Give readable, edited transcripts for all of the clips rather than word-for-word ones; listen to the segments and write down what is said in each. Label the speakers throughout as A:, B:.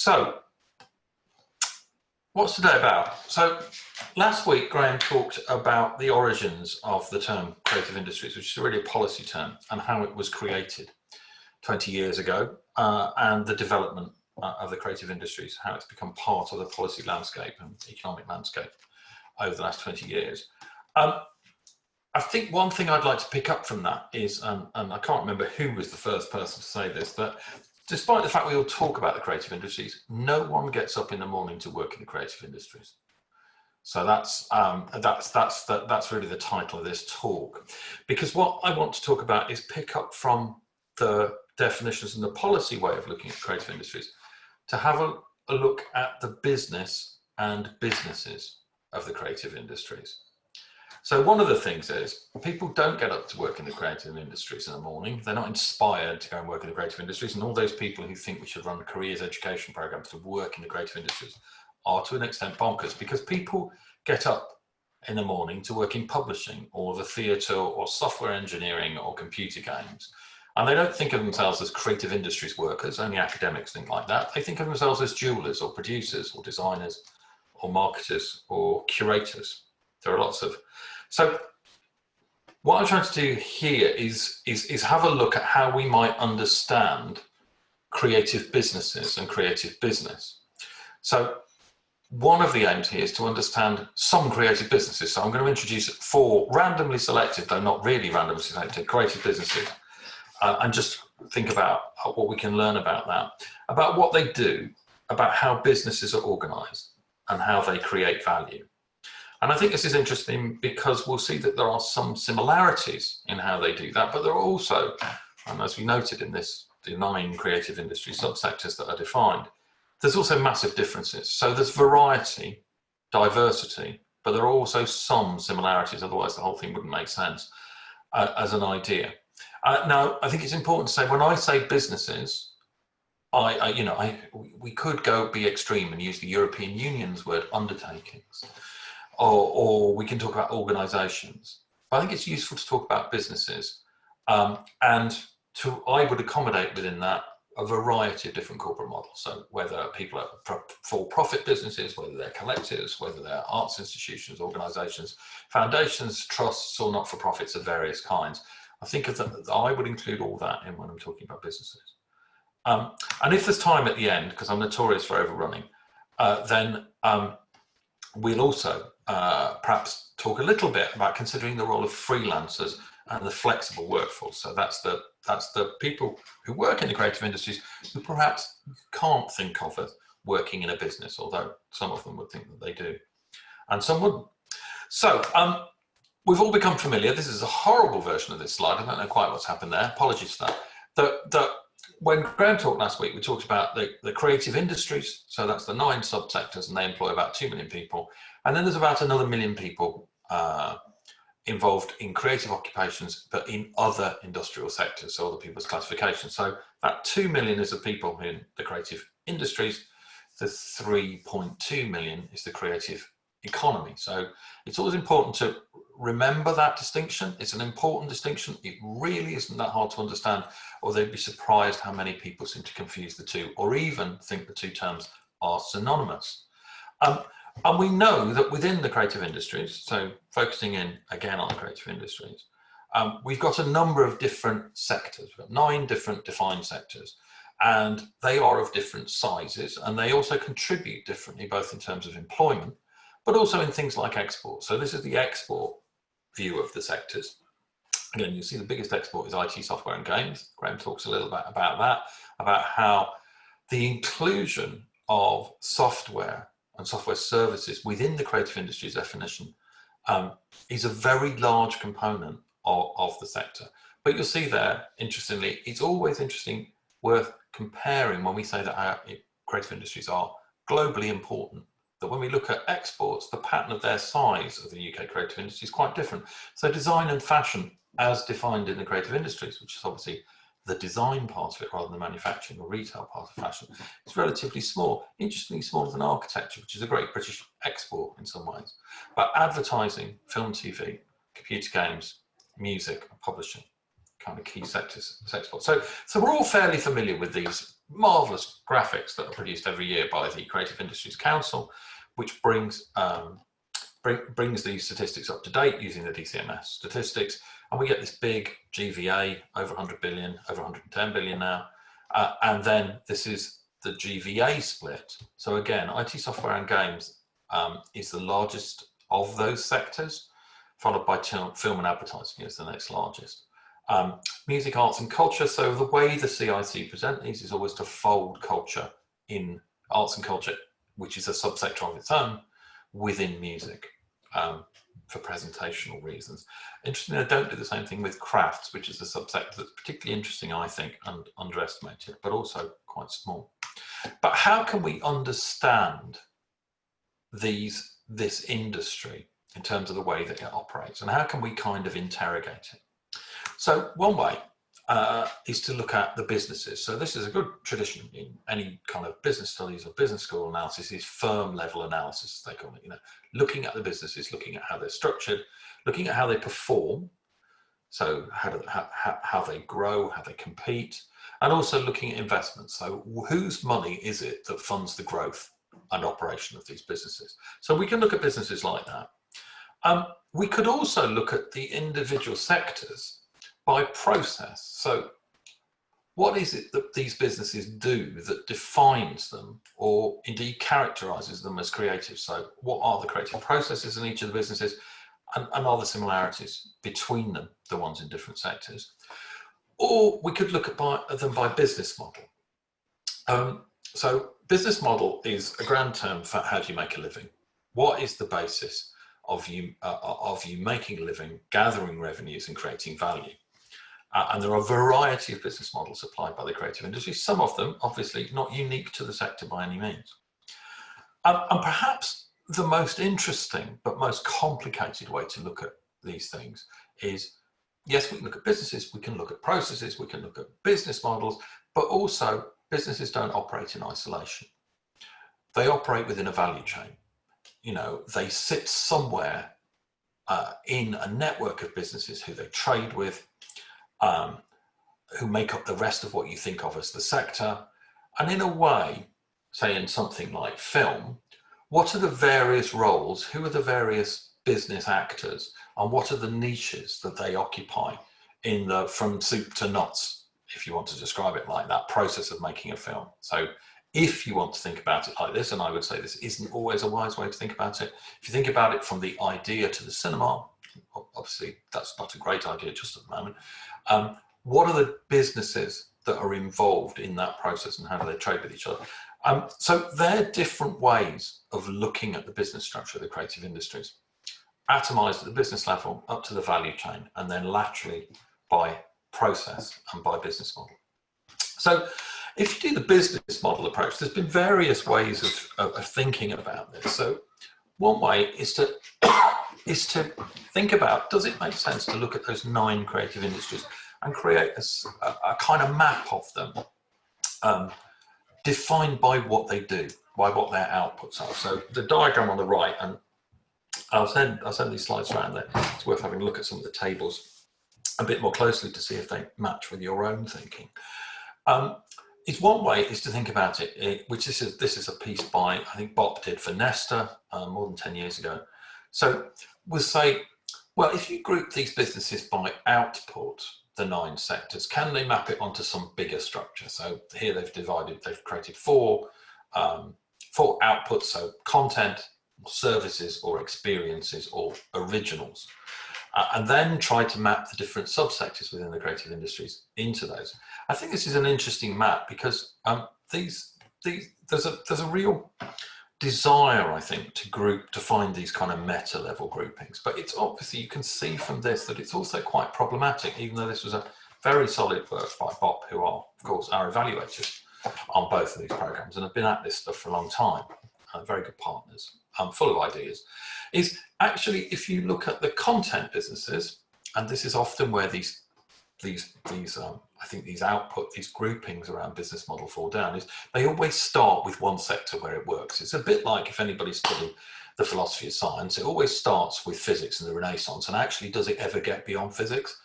A: So, what's today about? So, last week Graham talked about the origins of the term creative industries, which is really a policy term, and how it was created 20 years ago, and the development of the creative industries, how it's become part of the policy landscape and economic landscape over the last 20 years. I think one thing I'd like to pick up from that is, and I can't remember who was the first person to say this, but despite the fact we all talk about the creative industries, no one gets up in the morning to work in the creative industries. So that's really the title of this talk, because what I want to talk about is pick up from the definitions and the policy way of looking at creative industries to have a look at the business and businesses of the creative industries. So one of the things is people don't get up to work in the creative industries in the morning. They're not inspired to go and work in the creative industries. And all those people who think we should run careers education programs to work in the creative industries are to an extent bonkers, because people get up in the morning to work in publishing or the theatre or software engineering or computer games. And they don't think of themselves as creative industries workers. Only academics think like that. They think of themselves as jewelers or producers or designers or marketers or curators. There are lots of. So what I'm trying to do here is have a look at how we might understand creative businesses and creative business. So one of the aims here is to understand some creative businesses. So I'm going to introduce 4 randomly selected, though not really randomly selected, creative businesses, and just think about what we can learn about that, about what they do, about how businesses are organized and how they create value. And I think this is interesting because we'll see that there are some similarities in how they do that, but there are also, and as we noted in the 9 creative industry subsectors that are defined, there's also massive differences. So there's variety, diversity, but there are also some similarities, otherwise the whole thing wouldn't make sense as an idea. Now, I think it's important to say, when I say businesses, we could be extreme and use the European Union's word undertakings. Or we can talk about organisations. I think it's useful to talk about businesses, and I would accommodate within that a variety of different corporate models. So whether people are for-profit businesses, whether they're collectives, whether they're arts institutions, organisations, foundations, trusts, or not-for-profits of various kinds. I think I would include all that in when I'm talking about businesses. And if there's time at the end, because I'm notorious for overrunning, then we'll also perhaps talk a little bit about considering the role of freelancers and the flexible workforce. So that's the people who work in the creative industries who perhaps can't think of as working in a business, although some of them would think that they do, and some wouldn't. So we've all become familiar. This is a horrible version of this slide. I don't know quite what's happened there. Apologies for that. When Graham talked last week, we talked about the creative industries. So that's the 9 subsectors, and they employ about 2 million people. And then there's about another 1 million people involved in creative occupations, but in other industrial sectors, so other people's classifications. So that 2 million is the people in the creative industries. The 3.2 million is the creative economy. So it's always important to remember that distinction. It's an important distinction. It really isn't that hard to understand, or they'd be surprised how many people seem to confuse the two, or even think the 2 terms are synonymous. And we know that within the creative industries, so focusing in again on the creative industries, we've got a number of different sectors. We've got 9 different defined sectors, and they are of different sizes, and they also contribute differently, both in terms of employment, but also in things like export. So this is the export view of the sectors. Again, you see the biggest export is IT, software and games. Graham talks a little bit about that, about how the inclusion of software and software services within the creative industries definition is a very large component of the sector. But you'll see there, interestingly, it's always worth comparing when we say that our creative industries are globally important, that when we look at exports, the pattern of their size of the UK creative industry is quite different. So design and fashion, as defined in the creative industries, which is obviously the design part of it rather than the manufacturing or retail part of fashion, is relatively small, interestingly smaller than architecture, which is a great British export in some ways. But advertising, film, TV, computer games, music, and publishing kind of key sectors. So we're all fairly familiar with these marvelous graphics that are produced every year by the Creative Industries Council, which brings these statistics up to date using the DCMS statistics, and we get this big GVA, over 100 billion, over 110 billion now, and then this is the GVA split. So again, IT software and games is the largest of those sectors, followed by film and advertising as the next largest. Music, arts and culture. So the way the CIC present these is always to fold culture in arts and culture, which is a subsector of its own, within music for presentational reasons. Interestingly, I don't do the same thing with crafts, which is a subsector that's particularly interesting, I think, and underestimated, but also quite small. But how can we understand this industry in terms of the way that it operates, and how can we kind of interrogate it? So one way is to look at the businesses. So this is a good tradition in any kind of business studies or business school analysis, is firm level analysis, as they call it, you know, looking at the businesses, looking at how they're structured, looking at how they perform, so how they grow, how they compete, and also looking at investments. So whose money is it that funds the growth and operation of these businesses? So we can look at businesses like that. We could also look at the individual sectors by process. So what is it that these businesses do that defines them, or indeed characterizes them as creative? So what are the creative processes in each of the businesses, and are the similarities between them, the ones in different sectors? Or we could look at them by business model. So business model is a grand term for how do you make a living? What is the basis of you making a living, gathering revenues and creating value? And there are a variety of business models applied by the creative industry, some of them obviously not unique to the sector by any means. And perhaps the most interesting but most complicated way to look at these things is, yes, we can look at businesses, we can look at processes, we can look at business models, but also businesses don't operate in isolation. They operate within a value chain. You know, they sit somewhere in a network of businesses who they trade with, who make up the rest of what you think of as the sector. And in a way, say in something like film, what are the various roles, who are the various business actors, and what are the niches that they occupy in the from soup to nuts, if you want to describe it like that, process of making a film. So if you want to think about it like this, and I would say this isn't always a wise way to think about it, if you think about it from the idea to the cinema, obviously that's not a great idea just at the moment, what are the businesses that are involved in that process and how do they trade with each other? So they're different ways of looking at the business structure of the creative industries, atomized at the business level up to the value chain, and then laterally by process and by business model. So if you do the business model approach, there's been various ways of thinking about this. So one way is to think about, does it make sense to look at those 9 creative industries and create a kind of map of them, defined by what they do, by what their outputs are. So the diagram on the right, and I'll send these slides around there. It's worth having a look at some of the tables a bit more closely to see if they match with your own thinking. It's one way is to think about it, which this is a piece by, I think Bob did for Nesta more than 10 years ago. So we'll say, well, if you group these businesses by output, the 9 sectors, can they map it onto some bigger structure? So here they've created 4 outputs, so content, services or experiences or originals, and then try to map the different subsectors within the creative industries into those. I think this is an interesting map because there's a real desire, I think, to find these kind of meta level groupings, but it's obviously, you can see from this that it's also quite problematic, even though this was a very solid work by Bob, who are of course our evaluators on both of these programs and have been at this stuff for a long time, very good partners, full of ideas, is actually, if you look at the content businesses, and this is often where these I think these groupings around business model fall down, is they always start with one sector where it works. It's a bit like if anybody studied the philosophy of science, it always starts with physics and the Renaissance, and actually does it ever get beyond physics?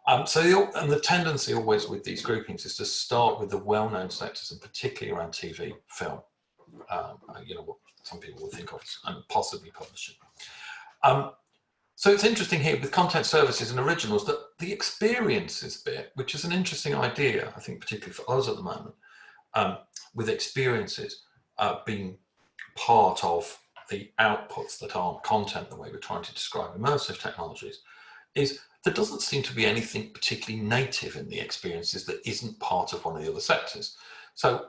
A: And the tendency always with these groupings is to start with the well-known sectors, and particularly around TV, film, what some people will think of as, and possibly publishing. So it's interesting here with content services and originals that the experiences bit, which is an interesting idea, I think particularly for us at the moment, with experiences being part of the outputs that aren't content the way we're trying to describe immersive technologies, is there doesn't seem to be anything particularly native in the experiences that isn't part of one of the other sectors. So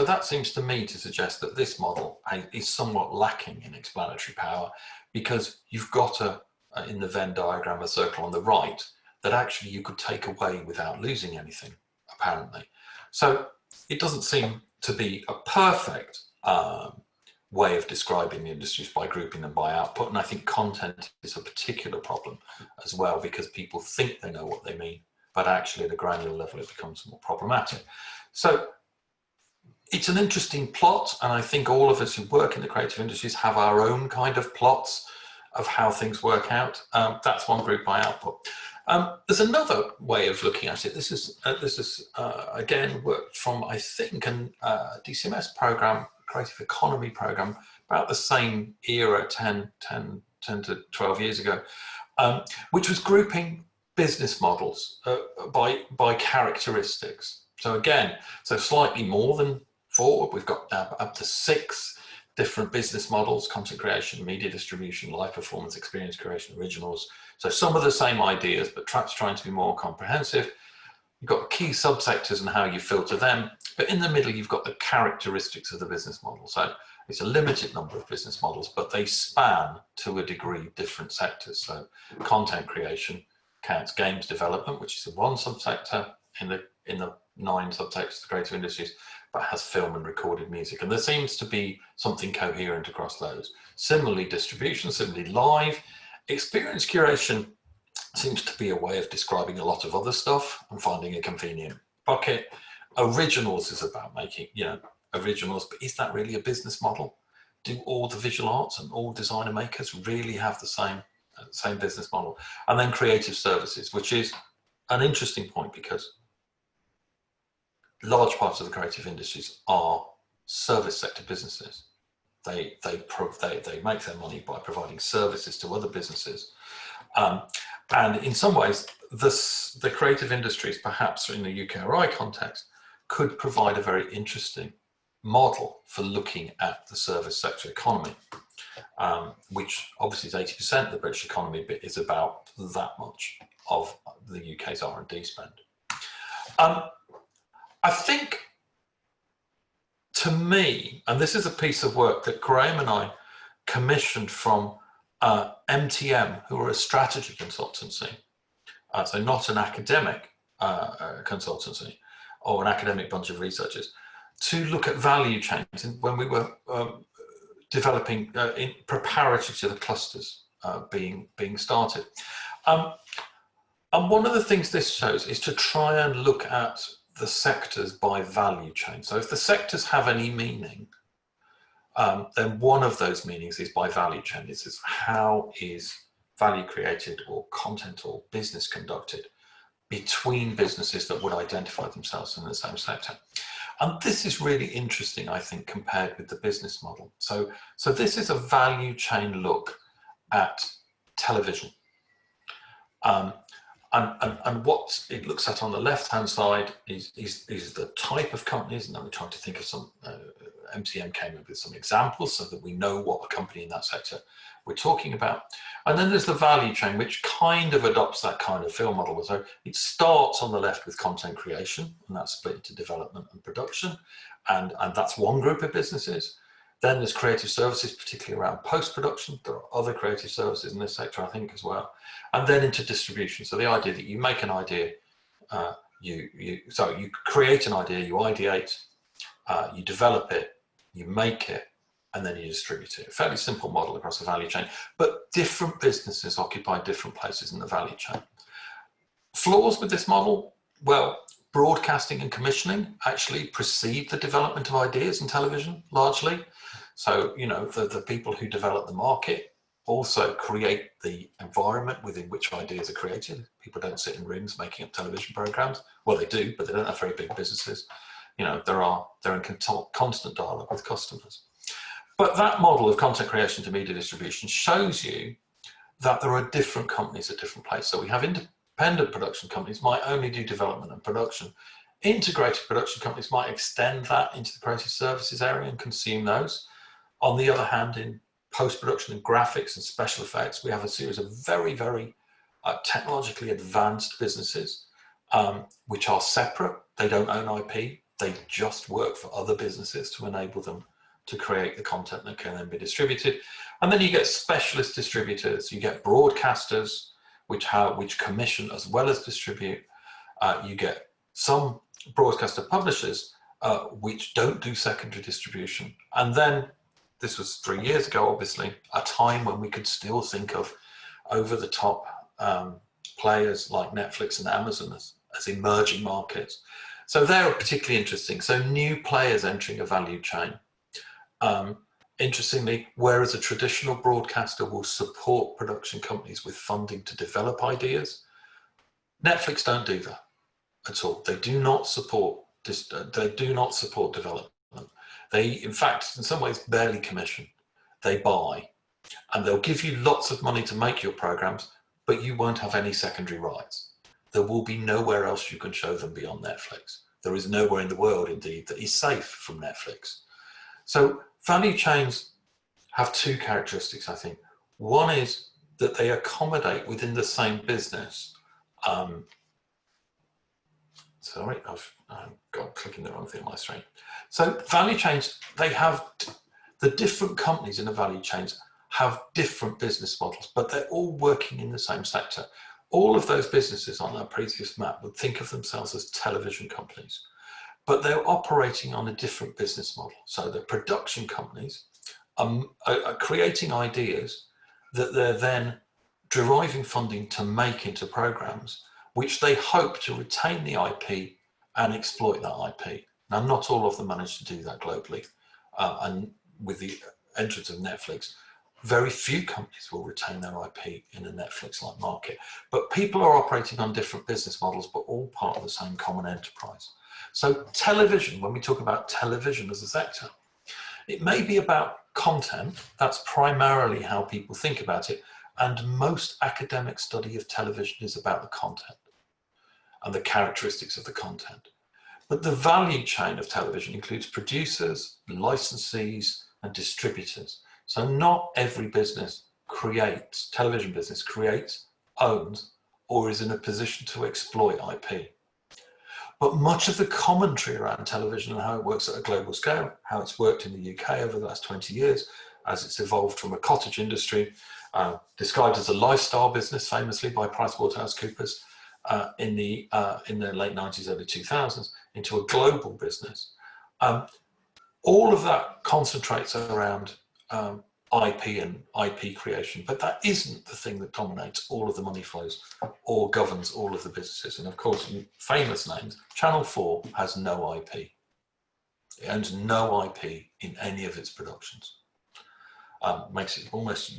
A: that seems to me to suggest that this model is somewhat lacking in explanatory power, because you've got in the Venn diagram, a circle on the right that actually you could take away without losing anything, apparently. So it doesn't seem to be a perfect way of describing the industries by grouping them by output. And I think content is a particular problem as well, because people think they know what they mean, but actually at a granular level it becomes more problematic. So it's an interesting plot, and I think all of us who work in the creative industries have our own kind of plots of how things work out. That's one group by output. There's another way of looking at it. This is again worked from, I think, a DCMS program, Creative Economy program, about the same era, 10 to 12 years ago, which was grouping business models by characteristics. So again, slightly more than 4, we've got up to 6 different business models: content creation, media distribution, live performance, experience creation, originals. So some of the same ideas, but perhaps trying to be more comprehensive. You've got key subsectors and how you filter them, but in the middle you've got the characteristics of the business model. So it's a limited number of business models, but they span to a degree different sectors. So content creation counts games development, which is the one subsector in the 9 subsectors of the creative industries, but has film and recorded music. And there seems to be something coherent across those. Similarly, distribution, similarly live. Experience curation seems to be a way of describing a lot of other stuff and finding a convenient bucket. Originals is about making, originals, but is that really a business model? Do all the visual arts and all designer makers really have the same business model? And then creative services, which is an interesting point, because large parts of the creative industries are service sector businesses. They make their money by providing services to other businesses. And in some ways, the creative industries, perhaps in the UKRI context, could provide a very interesting model for looking at the service sector economy, which obviously is 80% of the British economy, but is about that much of the UK's R&D spend. I think, to me, and this is a piece of work that Graham and I commissioned from MTM, who are a strategy consultancy, so not an academic consultancy or an academic bunch of researchers, to look at value chains when we were developing in preparatory to the clusters being started. And one of the things this shows is to try and look at the sectors by value chain. So if the sectors have any meaning, then one of those meanings is by value chain. This is how is value created or content or business conducted between businesses that would identify themselves in the same sector. And this is really interesting, I think, compared with the business model. So this is a value chain look at television. And what it looks at on the left-hand side is the type of companies, and then we're trying to think of some, MTM came up with some examples so that we know what a company in that sector we're talking about. And then there's the value chain, which kind of adopts that kind of film model. So it starts on the left with content creation, and that's split into development and production. And that's one group of businesses. Then there's creative services, particularly around post-production. There are other creative services in this sector, I think, as well. And then into distribution. So the idea that you make an idea, you create an idea, you ideate, you develop it, you make it, and then you distribute it. A fairly simple model across the value chain, but different businesses occupy different places in the value chain. Flaws with this model? Well, broadcasting and commissioning actually precede the development of ideas in television, largely. So, the people who develop the market also create the environment within which ideas are created. People don't sit in rooms making up television programs. Well, they do, but they don't have very big businesses. You know, they're in constant dialogue with customers. But that model of content creation to media distribution shows you that there are different companies at different places. So we have independent production companies might only do development and production. Integrated production companies might extend that into the creative services area and consume those. On the other hand, in post-production and graphics and special effects, we have a series of very, very technologically advanced businesses which are separate. They don't own IP. They just work for other businesses to enable them to create the content that can then be distributed. And then you get specialist distributors, you get broadcasters, which commission as well as distribute. You get some broadcaster publishers which don't do secondary distribution. And then, this was 3 years ago, obviously, a time when we could still think of over-the-top players like Netflix and Amazon as emerging markets. So they're particularly interesting. So new players entering a value chain. Interestingly, whereas a traditional broadcaster will support production companies with funding to develop ideas, Netflix don't do that at all. They do not support development. They, in fact, in some ways, barely commission. They buy, and they'll give you lots of money to make your programs, but you won't have any secondary rights. There will be nowhere else you can show them beyond Netflix. There is nowhere in the world, indeed, that is safe from Netflix. So value chains have two characteristics, I think. One is that they accommodate within the same business. Sorry, I've got clicking the wrong thing on my screen. So value chains, the different companies in the value chains have different business models, but they're all working in the same sector. All of those businesses on that previous map would think of themselves as television companies, but they're operating on a different business model. So the production companies are creating ideas that they're then deriving funding to make into programs, which they hope to retain the IP and exploit that IP. Now, not all of them manage to do that globally. And with the entrance of Netflix, very few companies will retain their IP in a Netflix-like market. But people are operating on different business models, but all part of the same common enterprise. So television, when we talk about television as a sector, it may be about content. That's primarily how people think about it. And most academic study of television is about the content and the characteristics of the content. But the value chain of television includes producers, licensees, and distributors. So not every business creates, television business creates, owns, or is in a position to exploit IP. But much of the commentary around television and how it works at a global scale, how it's worked in the UK over the last 20 years, as it's evolved from a cottage industry, described as a lifestyle business famously by PricewaterhouseCoopers in the late 90s, early 2000s, into a global business. All of that concentrates around IP and IP creation, but that isn't the thing that dominates all of the money flows or governs all of the businesses. And of course, famous names, Channel 4 has no IP. It owns no IP in any of its productions. Makes it almost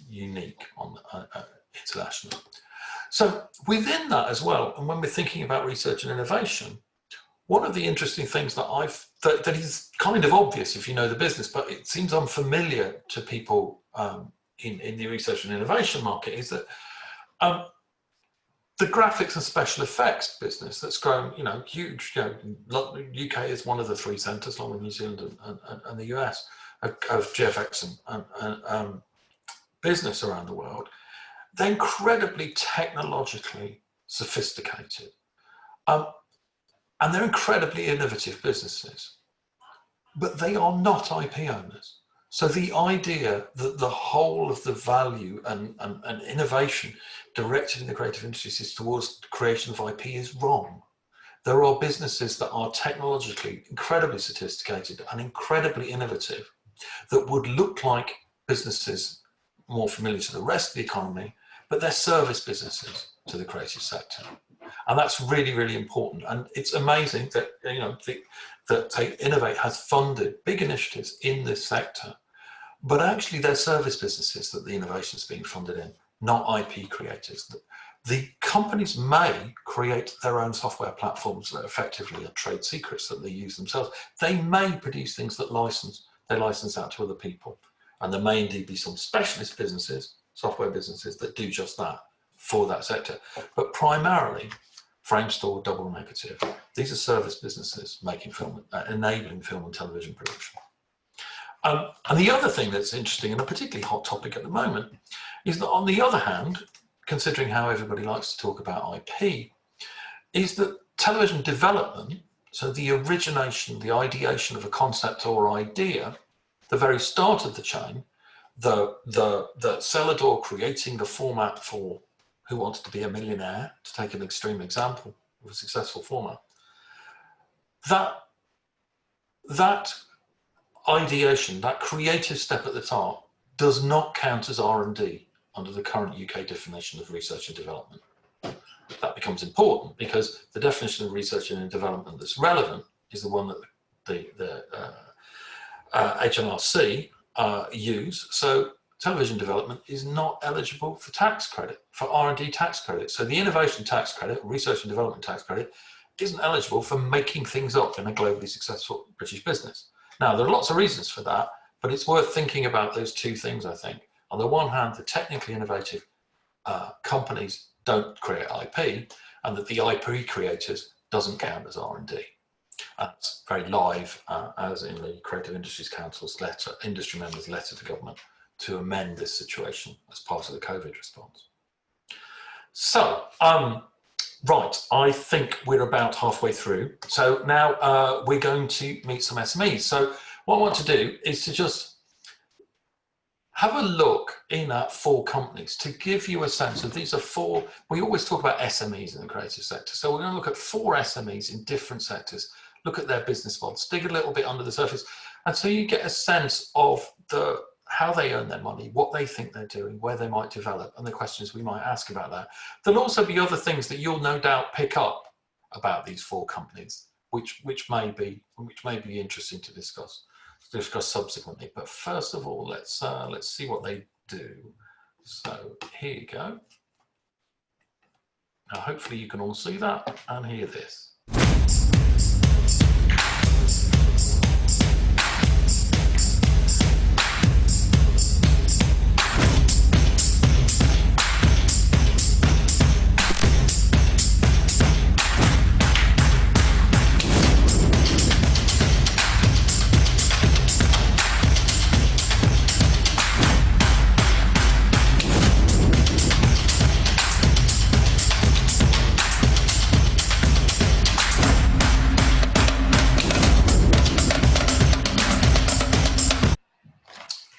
A: unique on international. So within that as well, and when we're thinking about research and innovation, one of the interesting things that is kind of obvious if you know the business, but it seems unfamiliar to people in the research and innovation market, is that the graphics and special effects business that's grown, huge. UK is one of the three centres, along with New Zealand and the US, of GFX and business around the world. They're incredibly technologically sophisticated. And they're incredibly innovative businesses, but they are not IP owners. So the idea that the whole of the value and innovation directed in the creative industries is towards the creation of IP is wrong. There are businesses that are technologically incredibly sophisticated and incredibly innovative that would look like businesses more familiar to the rest of the economy, but they're service businesses to the creative sector. And that's really, really important. And it's amazing that, that Innovate has funded big initiatives in this sector. but actually they're service businesses that the innovation is being funded in, not IP creators. The companies may create their own software platforms that effectively are trade secrets that they use themselves. They may produce things that they license out to other people. And there may indeed be some specialist businesses, software businesses, that do just that for that sector. But primarily, Framestore, Double Negative, these are service businesses making film, enabling film and television production. And the other thing that's interesting, and a particularly hot topic at the moment, is that on the other hand, considering how everybody likes to talk about IP, is that television development, so the origination, the ideation of a concept or idea, the very start of the chain, the Celador creating the format for Who Wants to Be a Millionaire, to take an extreme example of a successful format, that ideation, that creative step at the top, does not count as R&D under the current UK definition of research and development. That becomes important because the definition of research and development that's relevant is the one that the HMRC use. So television development is not eligible for tax credit, for R&D tax credit. So the innovation tax credit, research and development tax credit, isn't eligible for making things up in a globally successful British business. Now, there are lots of reasons for that, but it's worth thinking about those two things, I think. On the one hand, the technically innovative companies don't create IP, and that the IP creators doesn't count as R&D. That's very live, as in the Creative Industries Council's letter, industry members' letter to government to amend this situation as part of the COVID response. So, right, I think we're about halfway through. So now we're going to meet some SMEs. So what I want to do is to just have a look in at 4 companies to give you a sense of, these are 4, we always talk about SMEs in the creative sector. So we're going to look at 4 SMEs in different sectors, look at their business models, dig a little bit under the surface. And so you get a sense of how they earn their money, what they think they're doing, where they might develop, and the questions we might ask about that. There'll also be other things that you'll no doubt pick up about these 4 companies, which may be interesting to discuss subsequently. But first of all, let's see what they do. So here you go. Now hopefully you can all see that and hear this.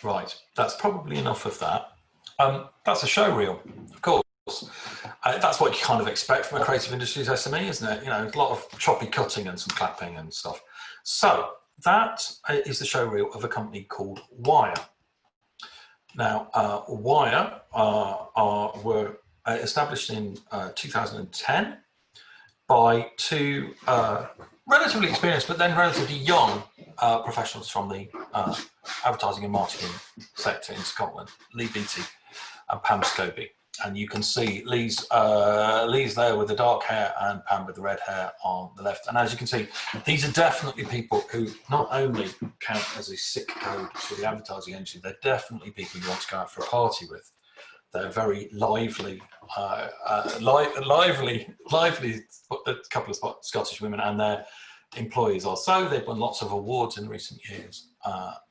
A: Right, that's probably enough of that. That's a show reel, of course. That's what you kind of expect from a creative industries SME, isn't it? You know, a lot of choppy cutting and some clapping and stuff. So that is the show reel of a company called Wire. Now, Wire were established in 2010 by 2 relatively experienced, but then relatively young professionals from the advertising and marketing sector in Scotland, Lee Beattie and Pam Scobie. And you can see Lee's there with the dark hair and Pam with the red hair on the left. And as you can see, these are definitely people who not only count as a sick code for the advertising industry, they're definitely people you want to go out for a party with. They're very lively, a couple of Scottish women, and their employees are. So they've won lots of awards in recent years,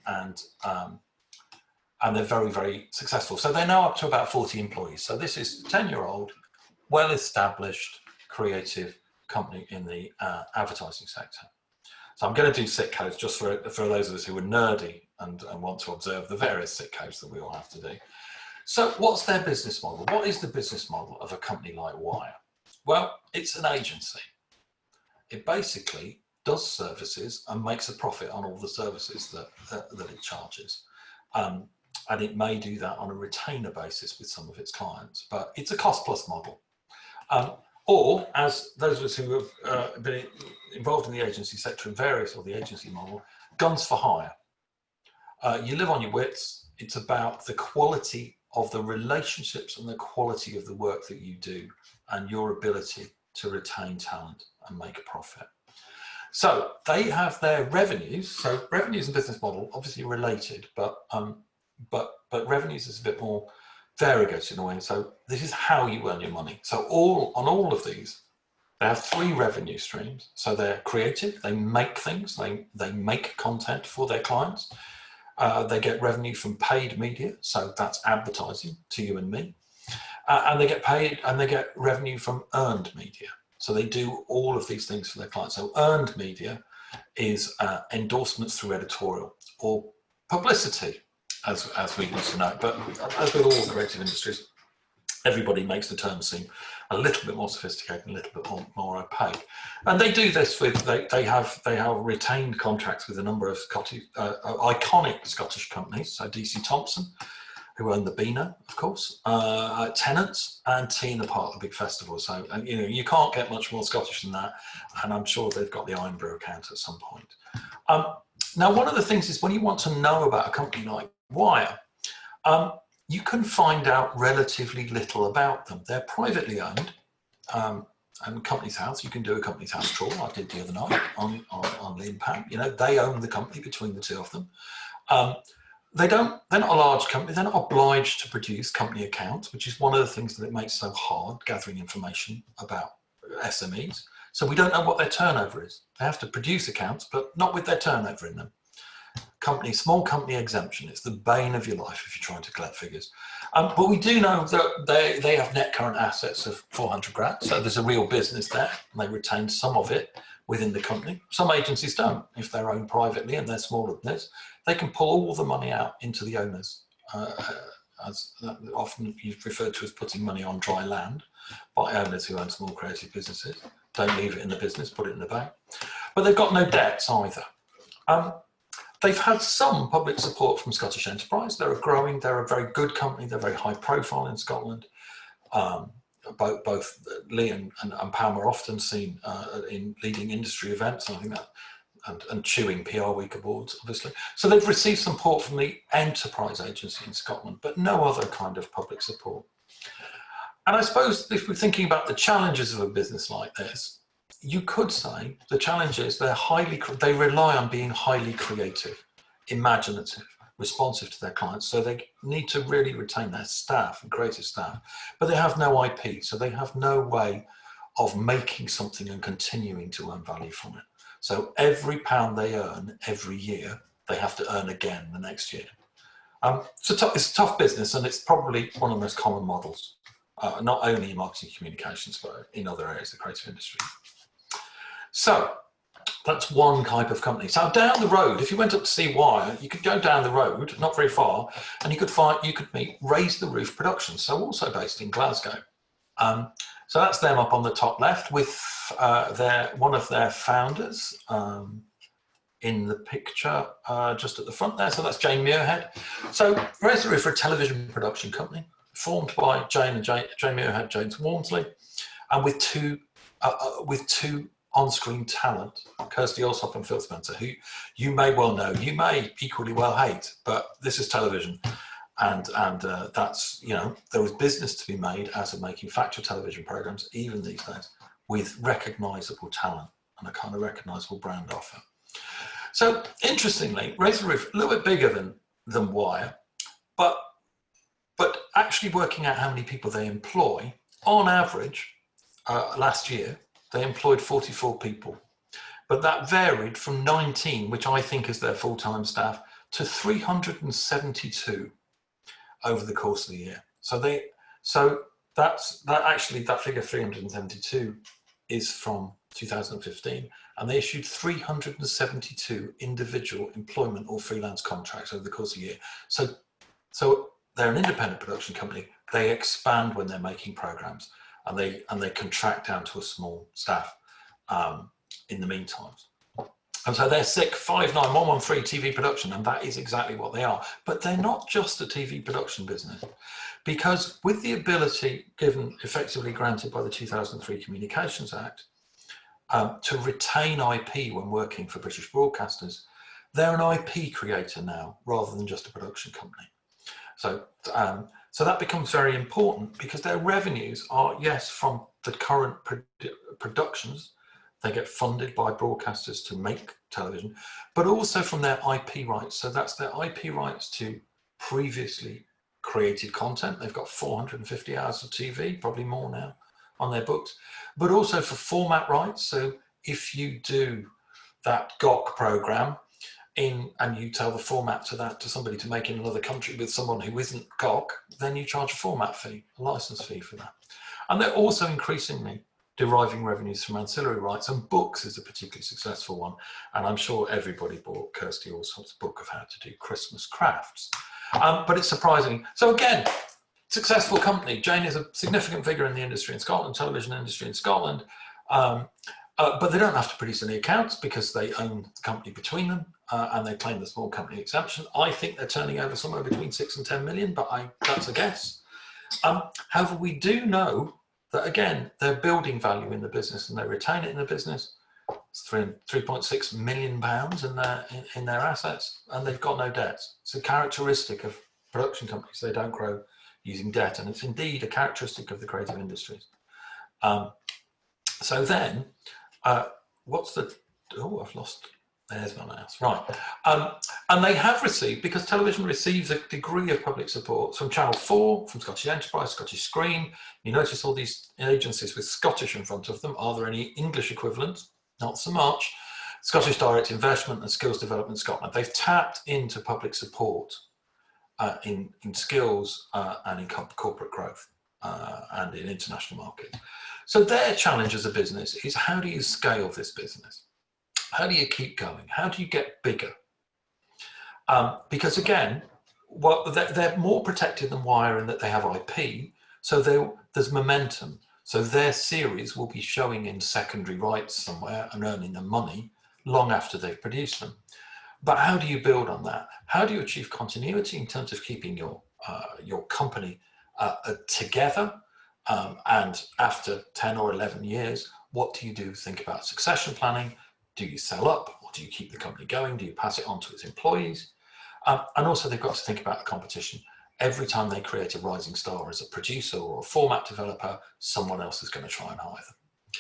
A: and they're very, very successful. So they're now up to about 40 employees. So this is a 10-year-old, well-established, creative company in the advertising sector. So I'm going to do SIT codes just for those of us who are nerdy and want to observe the various SIT codes that we all have to do. So what's their business model? What is the business model of a company like Wire? Well, it's an agency. It basically does services and makes a profit on all the services that it charges. And it may do that on a retainer basis with some of its clients, but it's a cost-plus model. Or, as those of us who have been involved in the agency sector in various, or the agency model, guns for hire. you live on your wits. It's about the quality of the relationships and the quality of the work that you do and your ability to retain talent and make a profit. So they have their revenues. So revenues and business model obviously related, but revenues is a bit more variegated in a way. So this is how you earn your money. So on all of these, they have 3 revenue streams. So they're creative. They make things. They make content for their clients. They get revenue from paid media. So that's advertising to you and me. And they get paid, and they get revenue from earned media. So they do all of these things for their clients. So earned media is endorsements through editorial or publicity, as we used to know. But as with all creative industries, everybody makes the term seem a little bit more sophisticated, a little bit more opaque. And they do this with, they have retained contracts with a number of iconic Scottish companies. So DC Thompson, who own the Beano, of course, Tennants, and Tea in the Park, the big festival. So, you can't get much more Scottish than that. And I'm sure they've got the Irn-Bru account at some point. Now, one of the things is when you want to know about a company like Wire, you can find out relatively little about them. They're privately owned, and Companies House, you can do a Companies House tour. I did the other night on Lee and Pam. They own the company between the two of them. They're not a large company. They're not obliged to produce company accounts, which is one of the things that it makes so hard gathering information about SMEs. So we don't know what their turnover is. They have to produce accounts, but not with their turnover in them. Small company exemption. It's the bane of your life if you're trying to collect figures. But we do know that they have net current assets of 400 grand. So there's a real business there. And they retain some of it within the company. Some agencies don't. If they're owned privately and they're smaller than this, they can pull all the money out into the owners, as often referred to as putting money on dry land by owners who own small creative businesses. Don't leave it in the business, put it in the bank. But they've got no debts either. They've had some public support from Scottish Enterprise. They're a very good company. They're very high profile in Scotland. Both Lee and Pam are often seen in leading industry events. I think that, and chewing PR Week awards, obviously. So they've received support from the Enterprise Agency in Scotland, but no other kind of public support. And I suppose if we're thinking about the challenges of a business like this, you could say the challenge is they rely on being highly creative, imaginative, responsive to their clients. So they need to really retain their staff and creative staff, but they have no IP. So they have no way of making something and continuing to earn value from it. So every pound they earn every year, they have to earn again the next year. It's a tough business, and it's probably one of the most common models, not only in marketing communications, but in other areas of the creative industry. So that's one type of company. So down the road, if you went up to see Wire, you could go down the road, not very far, and you could meet Raise the Roof Productions, so also based in Glasgow. So that's them up on the top left with one of their founders in the picture just at the front there. So that's Jane Muirhead. So Raise the Roof are a television production company formed by Jane Muirhead, James Walmsley, and with two on-screen talent, Kirsty Allsop and Phil Spencer, who you may well know, you may equally well hate, but this is television. And that's, there was business to be made out of making factual television programs, even these days, with recognizable talent and a kind of recognizable brand offer. So interestingly, Raise the Roof, a little bit bigger than Wire, but actually working out how many people they employ, on average, last year, they employed 44 people, but that varied from 19, which I think is their full-time staff, to 372 over the course of the year. So that figure 372 is from 2015, and they issued 372 individual employment or freelance contracts over the course of the year. So they're an independent production company. They expand when they're making programs, and they contract down to a small staff in the meantime. And so they're SICK 59113 TV production, and that is exactly what they are. But they're not just a TV production business, because with the ability given, effectively granted by the 2003 Communications Act, to retain IP when working for British broadcasters, they're an IP creator now rather than just a production company. So, so that becomes very important because their revenues are, yes, from the current productions. They get funded by broadcasters to make television, but also from their IP rights. So that's their IP rights to previously created content. They've got 450 hours of TV, probably more now, on their books, but also for format rights. So if you do that GOC program and you tell the format to somebody to make in another country with someone who isn't GOC, then you charge a format fee, a license fee for that. And they're also increasingly deriving revenues from ancillary rights, and books is a particularly successful one. And I'm sure everybody bought Kirsty Allsop's book of how to do Christmas crafts. But it's surprising. So again, successful company. Jane is a significant figure in the industry in Scotland, television industry in Scotland. But they don't have to produce any accounts because they own the company between them, and they claim the small company exemption. I think they're turning over somewhere between 6 and 10 million, but that's a guess. However, we do know that, again, they're building value in the business and they retain it in the business. It's £3.6 million in their assets, and they've got no debts. It's a characteristic of production companies. They don't grow using debt, and it's indeed a characteristic of the creative industries. So then, what's the, oh, I've lost, there's my mouse, right. And they have received, because television receives a degree of public support from Channel 4, from Scottish Enterprise, Scottish Screen. You notice all these agencies with Scottish in front of them. Are there any English equivalents? Not so much. Scottish Direct Investment and Skills Development Scotland. They've tapped into public support in skills and in corporate growth and in international markets. So their challenge as a business is, how do you scale this business? How do you keep going? How do you get bigger? Because again, they're more protected than Wire in that they have IP, so there's momentum. So their series will be showing in secondary rights somewhere and earning them money long after they've produced them. But how do you build on that? How do you achieve continuity in terms of keeping your company together? And after 10 or 11 years, what do you do? Think about succession planning. Do you sell up, or do you keep the company going? Do you pass it on to its employees? And also they've got to think about the competition. Every time they create a rising star as a producer or a format developer, someone else is going to try and hire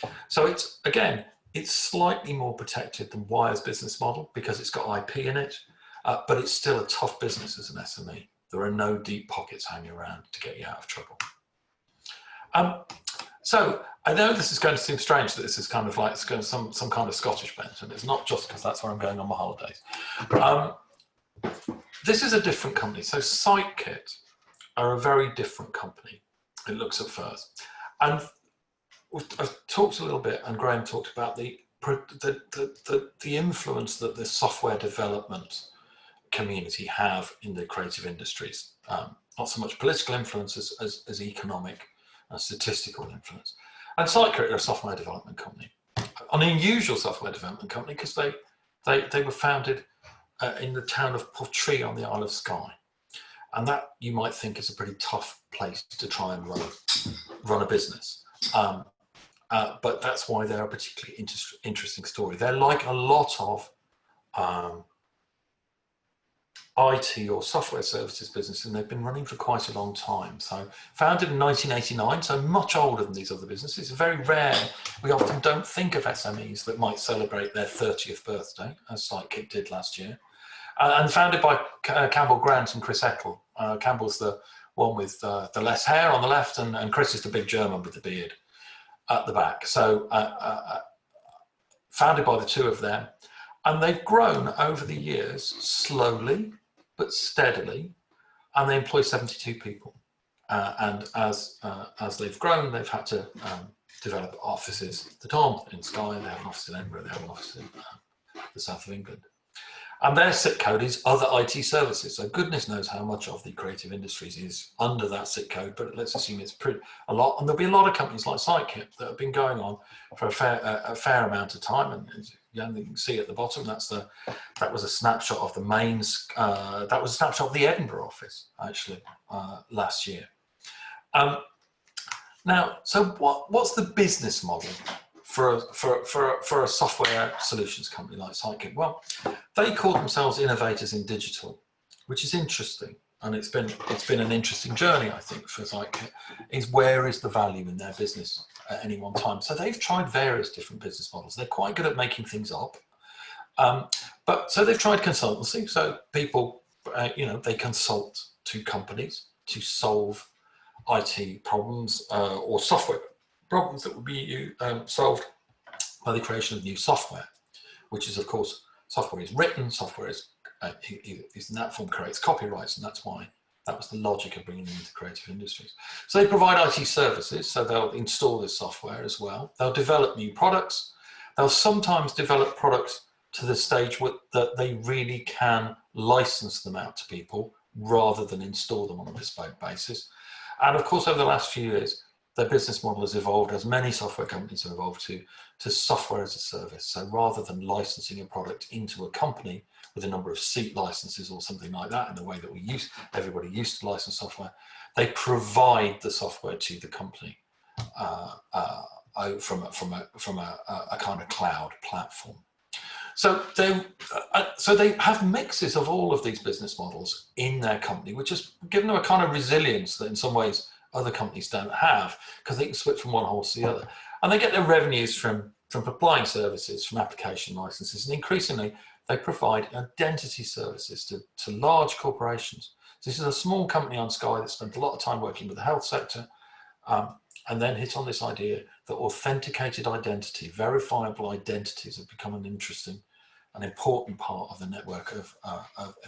A: them. So it's, again, it's slightly more protected than Wire's business model because it's got IP in it, but it's still a tough business as an SME. There are no deep pockets hanging around to get you out of trouble. So I know this is going to seem strange that this is kind of like it's going some kind of Scottish bent, and it's not just because that's where I'm going on my holidays. This is a different company. So AotF-CICP are a very different company. It looks at first, and I've talked a little bit, and Graham talked about the influence that the software development community have in the creative industries. Not so much political influence as economic and statistical influence. And AotF-CICP are a software development company, an unusual software development company because they were founded in the town of Portree on the Isle of Skye. And that, you might think, is a pretty tough place to try and run a business. But that's why they're a particularly interesting story. They're like a lot of IT or software services business, and they've been running for quite a long time. So founded in 1989, so much older than these other businesses. It's very rare. We often don't think of SMEs that might celebrate their 30th birthday, as AotF-CICP did last year. And founded by Campbell Grant and Chris Eckel. Campbell's the one with the less hair on the left, and Chris is the big German with the beard at the back. So founded by the two of them. And they've grown over the years slowly, but steadily, and they employ 72 people. And as they've grown, they've had to develop offices that aren't in Skye. They have an office in Edinburgh, they have an office in the south of England. And their SIT code is other IT services. So goodness knows how much of the creative industries is under that SIT code, but let's assume it's a lot. And there'll be a lot of companies like AotF-CICP that have been going on for a fair amount of time. And you can see at the bottom, that was a snapshot of the mains. That was a snapshot of the Edinburgh office, actually, last year. Now, so what's the business model for a software solutions company like AotF-CICP? Well, they call themselves innovators in digital, which is interesting. And it's been an interesting journey, I think, for AotF-CICP, is where is the value in their business at any one time. So they've tried various different business models. They're quite good at making things up. So they've tried consultancy. So people, they consult to companies to solve IT problems or software problems that would be solved by the creation of new software, which is, of course, software is written, software is in that form creates copyrights, and that's why that was the logic of bringing them into creative industries. So they provide IT services, so they'll install this software as well. They'll develop new products. They'll sometimes develop products to the stage that they really can license them out to people rather than install them on a bespoke basis. And of course, over the last few years, their business model has evolved, as many software companies have evolved, to software as a service. So rather than licensing a product into a company with a number of seat licenses or something like that, in the way that everybody used to license software, they provide the software to the company from a kind of cloud platform. So they have mixes of all of these business models in their company, which has given them a kind of resilience that in some ways other companies don't have, because they can switch from one horse to the other. And they get their revenues from applying services, from application licenses, and increasingly they provide identity services to large corporations. So this is a small company on Skye that spent a lot of time working with the health sector, and then hit on this idea that authenticated identity, verifiable identities, have become an interesting and important part of the network of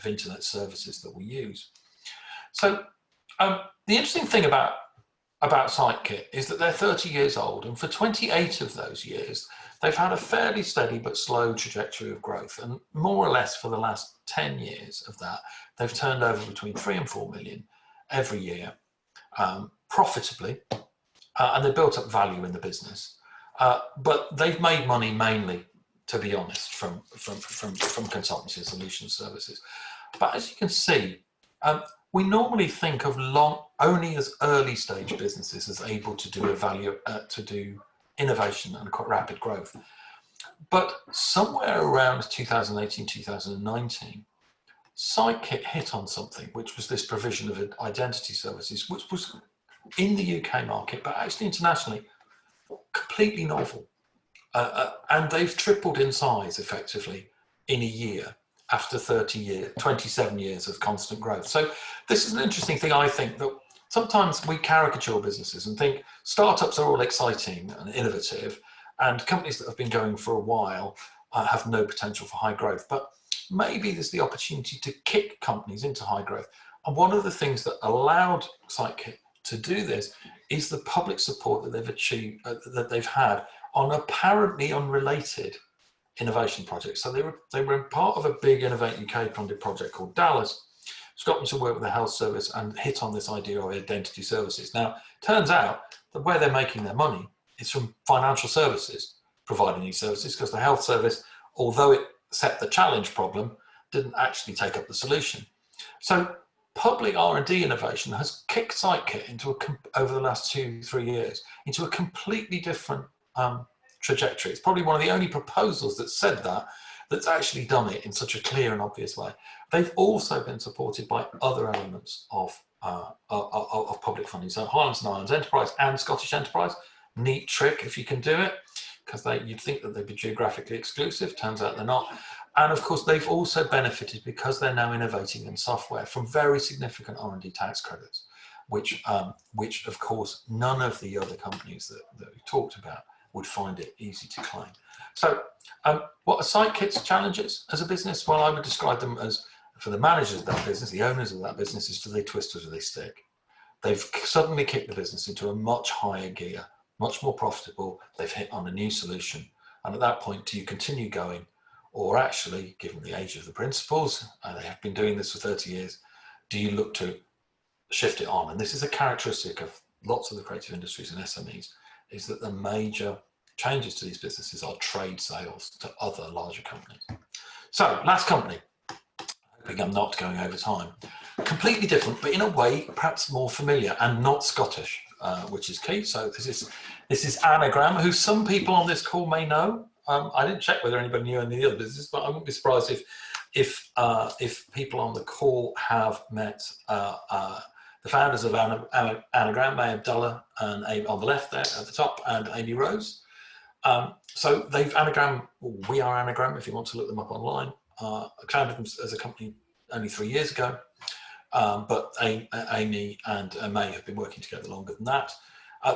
A: internet services that we use. So the interesting thing about AotF-CICP is that they're 30 years old, and for 28 of those years, they've had a fairly steady but slow trajectory of growth. And more or less for the last 10 years of that, they've turned over between 3 and 4 million every year, profitably, and they've built up value in the business. But they've made money mainly, to be honest, from consultancy and solution services. But as you can see, we normally think of only as early stage businesses as able to do innovation and quite rapid growth. But somewhere around 2018, 2019, AotF-CICP hit on something, which was this provision of identity services, which was in the UK market, but actually internationally, completely novel. And they've tripled in size effectively in a year after 27 years of constant growth. So this is an interesting thing, I think, that sometimes we caricature businesses and think startups are all exciting and innovative, and companies that have been going for a while have no potential for high growth. But maybe there's the opportunity to kick companies into high growth. And one of the things that allowed AotF-CICP to do this is the public support that they've achieved, that they've had on apparently unrelated innovation projects. So they were part of a big Innovate UK funded project called Dallas, which got them to work with the health service and hit on this idea of identity services. Now, turns out that where they're making their money is from financial services providing these services, because the health service, although it set the challenge problem, didn't actually take up the solution. So public R&D innovation has kicked AotF-CICP into over the last 2-3 years into a completely different trajectory. It's probably one of the only proposals that said that's actually done it in such a clear and obvious way. They've also been supported by other elements of public funding. So Highlands and Islands Enterprise and Scottish Enterprise, neat trick if you can do it, because you'd think that they'd be geographically exclusive. Turns out they're not. And of course, they've also benefited, because they're now innovating in software, from very significant R&D tax credits, which of course none of the other companies that we've talked about would find it easy to claim. So what are AotF-CICP's challenges as a business? Well, I would describe them as, for the managers of that business, the owners of that business, is do they twist or do they stick? They've suddenly kicked the business into a much higher gear, much more profitable. They've hit on a new solution. And at that point, do you continue going? Or actually, given the age of the principals, and they have been doing this for 30 years, do you look to shift it on? And this is a characteristic of lots of the creative industries and SMEs, is that the major changes to these businesses are trade sales to other larger companies. So, last company, hoping I'm not going over time. completely different, but in a way perhaps more familiar and not Scottish, which is key. So this is Anagram, who some people on this call may know. I didn't check whether anybody knew any of the other businesses, but I wouldn't be surprised if people on the call have met the founders of Anagram, May Abdullah and Amy on the left there at the top, and Amy Rose. So they've Anagram, we are Anagram if you want to look them up online. Founded them as a company only 3 years ago, but Amy and May have been working together longer than that.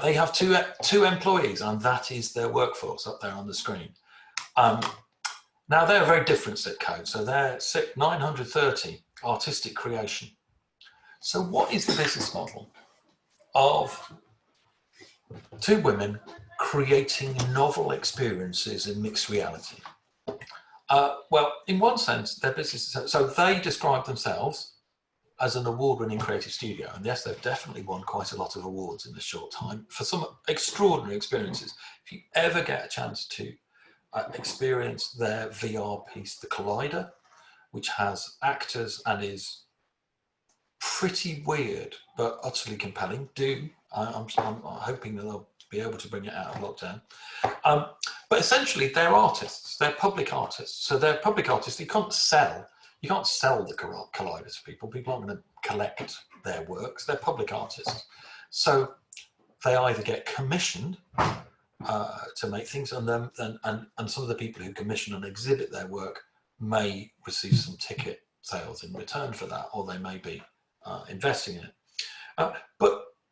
A: They have two employees, and that is their workforce up there on the screen. Now they're a very different SIP code, so they're SIP 930, artistic creation. So what is the business model of two women creating novel experiences in mixed reality? Well, in one sense, their business is, so they describe themselves as an award-winning creative studio. And yes, they've definitely won quite a lot of awards in a short time for some extraordinary experiences. If you ever get a chance to experience their VR piece, The Collider, which has actors and is pretty weird, but utterly compelling, I'm hoping that they'll be able to bring it out of lockdown. But essentially, they're artists. They're public artists. So they're public artists. You can't sell the Collider to people. People aren't going to collect their works. They're public artists. So they either get commissioned to make things, and some of the people who commission and exhibit their work may receive some ticket sales in return for that, or they may be investing in it.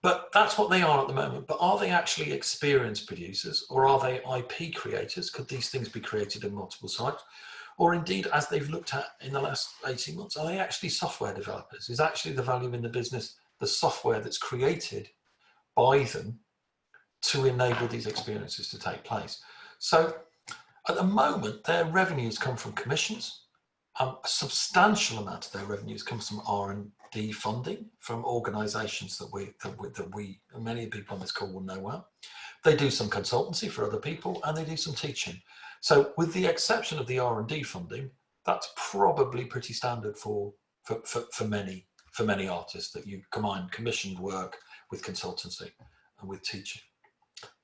A: But that's what they are at the moment. But are they actually experience producers, or are they IP creators? Could these things be created in multiple sites? Or indeed, as they've looked at in the last 18 months, are they actually software developers? Is actually the value in the business the software that's created by them to enable these experiences to take place? So at the moment, their revenues come from commissions. A substantial amount of their revenues comes from R&D funding from organisations that we many people on this call will know well. They do some consultancy for other people, and they do some teaching. So with the exception of the R&D funding, that's probably pretty standard for many artists, that you combine commissioned work with consultancy and with teaching.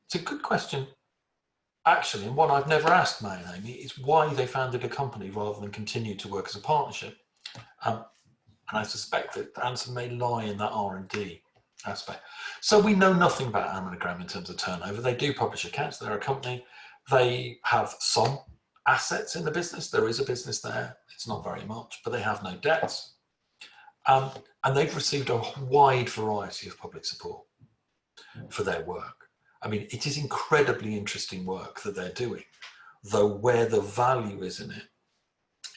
A: It's a good question, actually, and one I've never asked May and Amy is why they founded a company rather than continue to work as a partnership. And I suspect that the answer may lie in that R&D aspect. So we know nothing about Anagram in terms of turnover. They do publish accounts. They're a company. They have some assets in the business. There is a business there. It's not very much, but they have no debts. And they've received a wide variety of public support for their work. I mean, it is incredibly interesting work that they're doing, though where the value is in it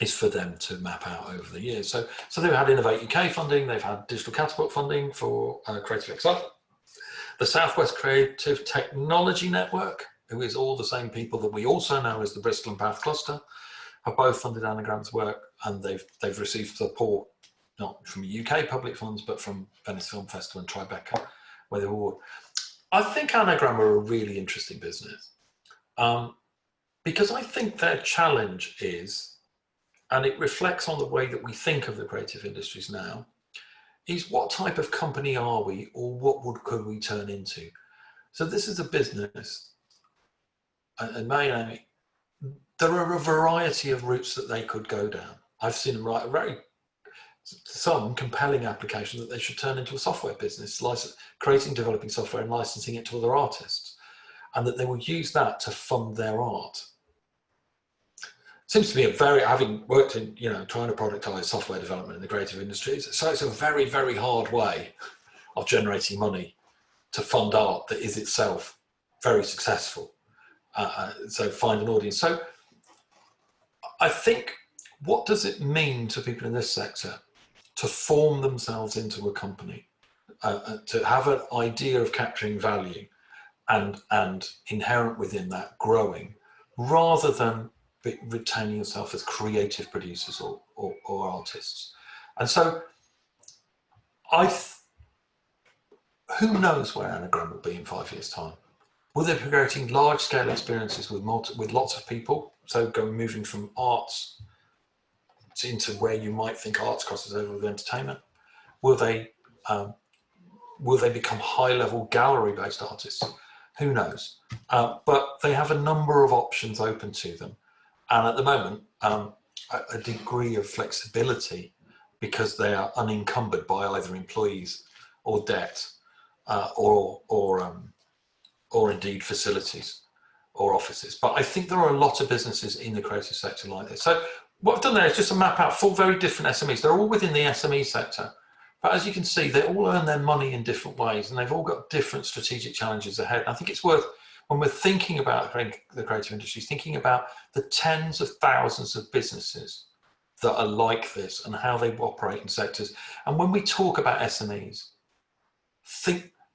A: is for them to map out over the years. So they've had Innovate UK funding. They've had Digital Catapult funding for Creative Excel. The Southwest Creative Technology Network, who is all the same people that we also know as the Bristol and Bath Cluster, have both funded Anagram's work, and they've received support not from UK public funds, but from Venice Film Festival and Tribeca, where they award. I think Anagram are a really interesting business because I think their challenge is, and it reflects on the way that we think of the creative industries now, is what type of company are we, or what could we turn into? So this is a business, and May and Amy, there are a variety of routes that they could go down. I've seen them write some compelling application that they should turn into a software business, creating, developing software and licensing it to other artists, and that they will use that to fund their art. Seems to be having worked in, trying to productize software development in the creative industries, so it's a very, very hard way of generating money to fund art that is itself very successful. So find an audience. So I think, what does it mean to people in this sector to form themselves into a company, to have an idea of capturing value and inherent within that growing, rather than retaining yourself as creative producers or artists? And so who knows where Anagram will be in 5 years' time? Will they be creating large-scale experiences with lots of people? So moving from arts into where you might think arts crosses over with entertainment. Will they become high-level gallery-based artists? Who knows? But they have a number of options open to them. And at the moment, a degree of flexibility because they are unencumbered by either employees or debt or indeed facilities or offices. But I think there are a lot of businesses in the creative sector like this. So what I've done there is just to map out 4 very different SMEs. They're all within the SME sector. But as you can see, they all earn their money in different ways, and they've all got different strategic challenges ahead. And I think it's worth, when we're thinking about the creative industries, thinking about the tens of thousands of businesses that are like this and how they operate in sectors. And when we talk about SMEs,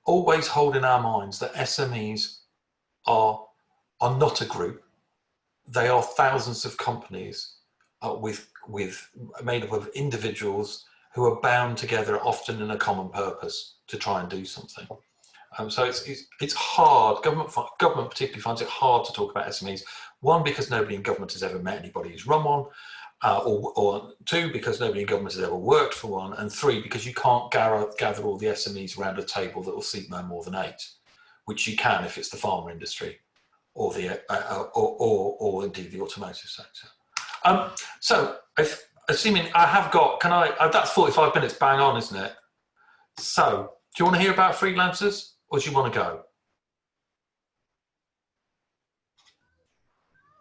A: always hold in our minds that SMEs are not a group. They are thousands of companies made up of individuals who are bound together, often in a common purpose, to try and do something. So it's hard. Government particularly finds it hard to talk about SMEs. 1, because nobody in government has ever met anybody who's run one, or 2, because nobody in government has ever worked for one, and 3, because you can't gather all the SMEs around a table that will seat no more than 8, which you can if it's the pharma industry or or indeed the automotive sector. So assuming I have got, that's 45 minutes bang on, isn't it? So do you want to hear about freelancers, or do you want to go?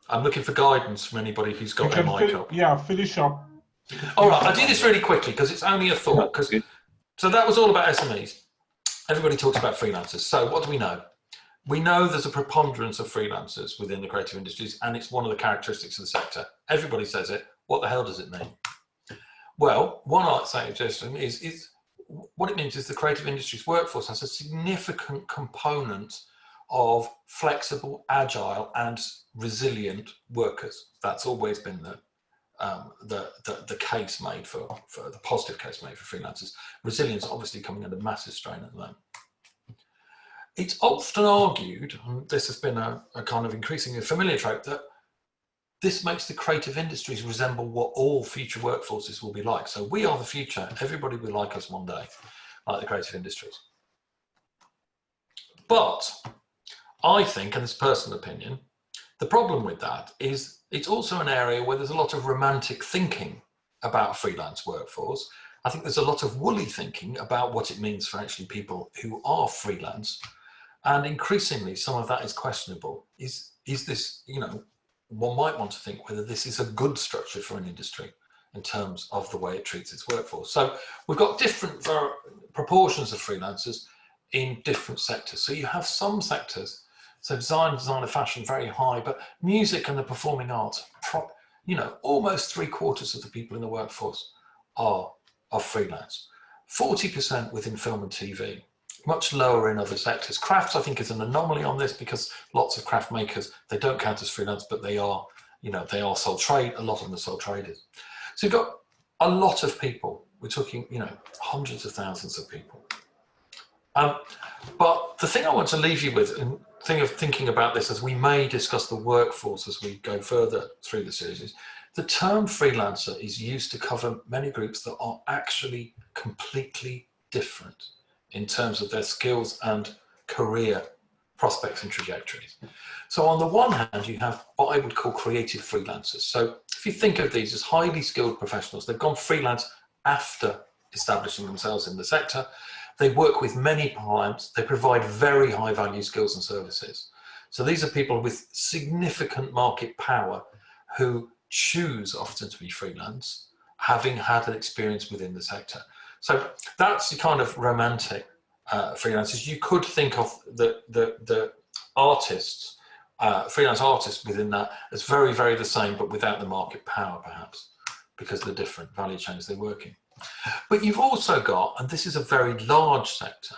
A: I'm looking for guidance from anybody who's got their mic up.
B: Yeah, finish up.
A: All right, I'll do this really quickly because it's only a thought. So that was all about SMEs. Everybody talks about freelancers. So what do we know? We know there's a preponderance of freelancers within the creative industries, and it's one of the characteristics of the sector. Everybody says it. What the hell does it mean? Well, one suggestion is what it means is the creative industries workforce has a significant component of flexible, agile, and resilient workers. That's always been the case made for the positive case made for freelancers. Resilience obviously coming under massive strain at the moment. It's often argued, and this has been a kind of increasingly familiar trope, that this makes the creative industries resemble what all future workforces will be like. So we are the future. Everybody will like us one day, like the creative industries. But I think, and this is personal opinion, the problem with that is it's also an area where there's a lot of romantic thinking about freelance workforce. I think there's a lot of woolly thinking about what it means for actually people who are freelance. And increasingly, some of that is questionable. Is this, one might want to think whether this is a good structure for an industry in terms of the way it treats its workforce. So we've got different proportions of freelancers in different sectors. So you have some sectors, so design and fashion, very high, but music and the performing arts, almost 3/4 of the people in the workforce are freelance. 40% within film and TV, much lower in other sectors. Crafts, I think, is an anomaly on this because lots of craft makers, they don't count as freelance, but they are, they are sole trade. A lot of them are sole traders. So you've got a lot of people. We're talking, hundreds of thousands of people. But the thing I want to leave you with, and thinking about this as we may discuss the workforce as we go further through the series, is the term freelancer is used to cover many groups that are actually completely different in terms of their skills and career prospects and trajectories. So on the one hand, you have what I would call creative freelancers. So if you think of these as highly skilled professionals, they've gone freelance after establishing themselves in the sector. They work with many clients. They provide very high value skills and services. So these are people with significant market power who choose often to be freelance, having had an experience within the sector. So that's the kind of romantic freelancers. You could think of the artists, freelance artists within that as very, very the same, but without the market power perhaps, because of the different value chains they work in. But you've also got, and this is a very large sector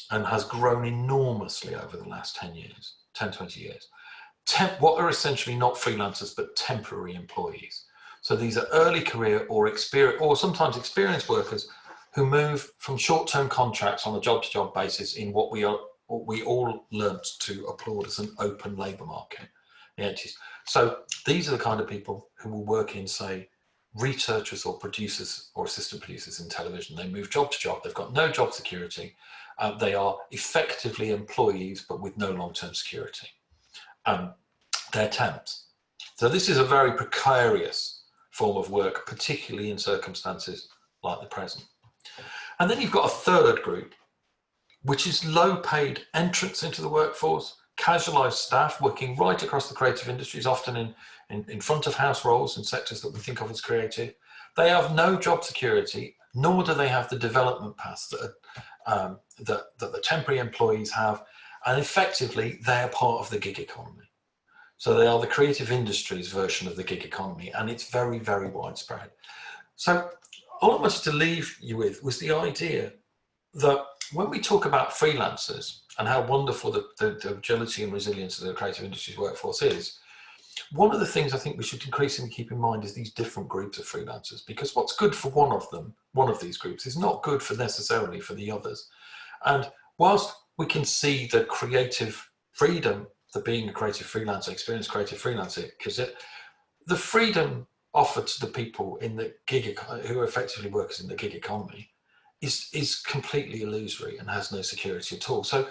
A: and has grown enormously over the last 10 years, 10, 20 years, what are essentially not freelancers, but temporary employees. So these are early career or sometimes experienced workers who move from short-term contracts on a job-to-job basis in what we all learnt to applaud as an open labour market. So these are the kind of people who will work in, say, researchers or producers or assistant producers in television. They move job to job. They've got no job security. They are effectively employees, but with no long-term security. They're temps. So this is a very precarious form of work, particularly in circumstances like the present. And then you've got a third group, which is low-paid entrants into the workforce, casualised staff working right across the creative industries, often in front-of-house roles in sectors that we think of as creative. They have no job security, nor do they have the development paths that the temporary employees have, and effectively they're part of the gig economy. So they are the creative industries version of the gig economy, and it's very, very widespread. So all I wanted to leave you with was the idea that when we talk about freelancers and how wonderful the agility and resilience of the creative industries workforce is, one of the things I think we should increasingly keep in mind is these different groups of freelancers, because what's good for one of these groups is not good for necessarily for the others. And whilst we can see the creative freedom that being a creative freelancer, experienced creative freelancer, because the freedom offered to the people in the gig who are effectively workers in the gig economy is completely illusory and has no security at all. So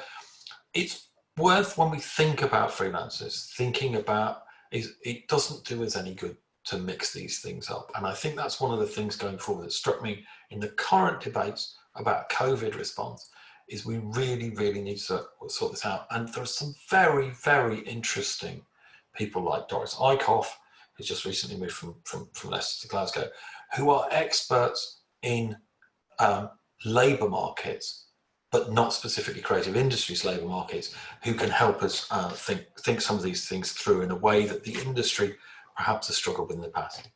A: it's worth, when we think about freelancers, thinking about it doesn't do us any good to mix these things up. And I think that's one of the things going forward that struck me in the current debates about COVID response, is we really, really need to sort this out. And there are some very, very interesting people like Doris Eickhoff, who's just recently moved from Leicester to Glasgow, who are experts in labour markets, but not specifically creative industries labour markets, who can help us think some of these things through in a way that the industry perhaps has struggled with in the past.